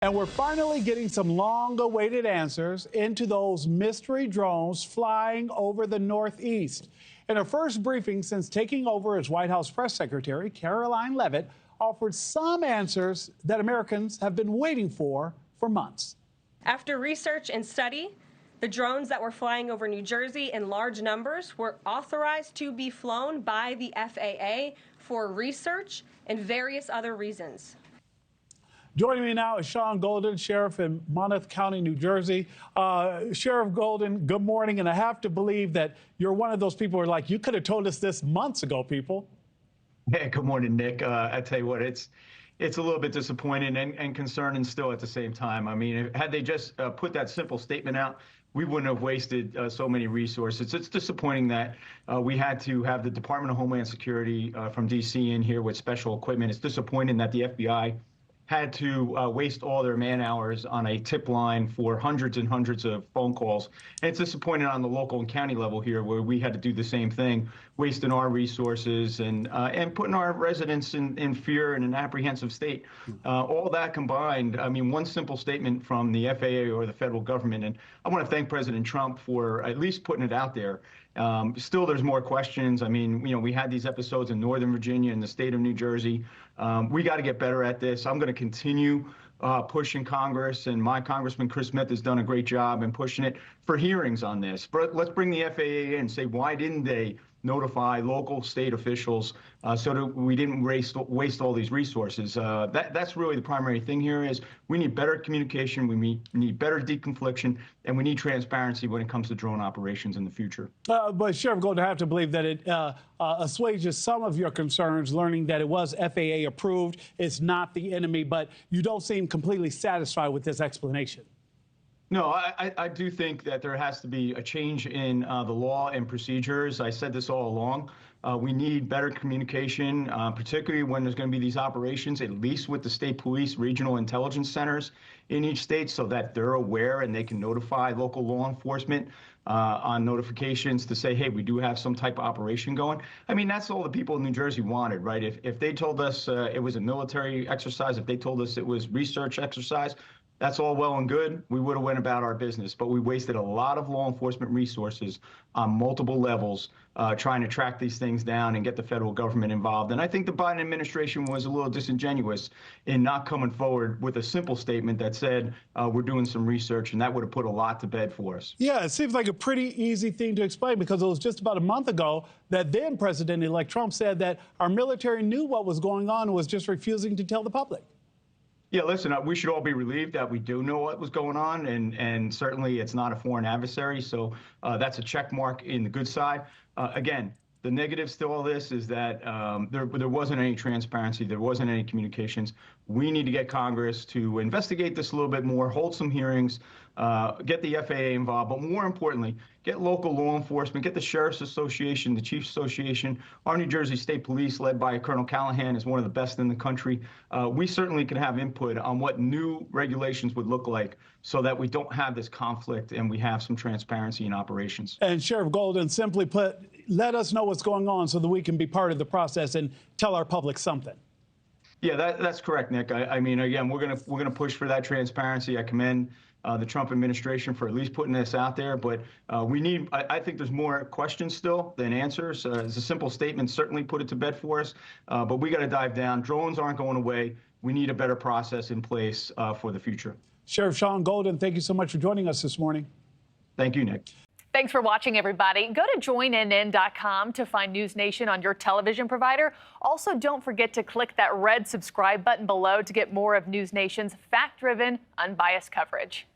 And we're finally getting some long-awaited answers into those mystery drones flying over the Northeast. In her first briefing since taking over as White House press secretary, Karoline Leavitt offered some answers that Americans have been waiting for months. After research and study, the drones that were flying over New Jersey in large numbers were authorized to be flown by the FAA for research and various other reasons. Joining me now is Shaun Golden, sheriff in Monmouth County, New Jersey. Sheriff Golden, good morning. And I have to believe that you're one of those people who are like, you could have told us this months ago, people. Hey, good morning, Nick. I tell you what, it's a little bit disappointing and concerning still at the same time. I mean, had they just put that simple statement out, we wouldn't have wasted so many resources. It's disappointing that we had to have the Department of Homeland Security from D.C. in here with special equipment. It's disappointing that the FBI had to waste all their man hours on a tip line for hundreds and hundreds of phone calls. And it's disappointing on the local and county level here, where we had to do the same thing, wasting our resources and putting our residents in fear and an apprehensive state. All that combined, I mean, one simple statement from the FAA or the federal government, and I want to thank President Trump for at least putting it out there. Still, there's more questions. I mean, you know, we had these episodes in Northern Virginia and the state of New Jersey. We got to get better at this. I'm going to continue pushing Congress, and my Congressman Chris Smith has done a great job in pushing it for hearings on this. But let's bring the FAA in and say, why didn't they notify local state officials so that we didn't waste all these resources? That's really the primary thing here is we need better communication, we need better deconfliction, and we need transparency when it comes to drone operations in the future. But Sheriff Golden, I have to believe that it assuages some of your concerns, learning that it was FAA approved, it's not the enemy, but you don't seem completely satisfied with this explanation. No, I do think that there has to be a change in the law and procedures. I said this all along. We need better communication, particularly when there's going to be these operations, at least with the state police, regional intelligence centers in each state, so that they're aware and they can notify local law enforcement on notifications to say, hey, we do have some type of operation going. I mean, that's all the people in New Jersey wanted, right? If they told us it was a military exercise, if they told us it was research exercise, that's all well and good. We would have went about our business, but we wasted a lot of law enforcement resources on multiple levels trying to track these things down and get the federal government involved. And I think the Biden administration was a little disingenuous in not coming forward with a simple statement that said we're doing some research, and that would have put a lot to bed for us. Yeah, it seems like a pretty easy thing to explain, because it was just about a month ago that then President-elect Trump said that our military knew what was going on and was just refusing to tell the public. Yeah, listen, we should all be relieved that we do know what was going on, and certainly it's not a foreign adversary, so that's a check mark in the good side. Again, the negatives to all this is that there wasn't any transparency, there wasn't any communications. We need to get Congress to investigate this a little bit more, hold some hearings, get the FAA involved, but more importantly, get local law enforcement, get the Sheriff's Association, the Chiefs Association. Our New Jersey State Police, led by Colonel Callahan, is one of the best in the country. We certainly can have input on what new regulations would look like so that we don't have this conflict and we have some transparency in operations. And Sheriff Golden, simply put, let us know what's going on so that we can be part of the process and tell our public something. Yeah, that's correct, Nick. I mean, again, we're gonna push for that transparency. I commend the Trump administration for at least putting this out there, but I think there's more questions still than answers. It's a simple statement, certainly put it to bed for us, but we got to dive down. Drones aren't going away. We need a better process in place for the future. Sheriff Shaun Golden, thank you so much for joining us this morning. Thank you, Nick. Thanks for watching, everybody. Go to joinnn.com to find NewsNation on your television provider. Also, don't forget to click that red subscribe button below to get more of NewsNation's fact-driven, unbiased coverage.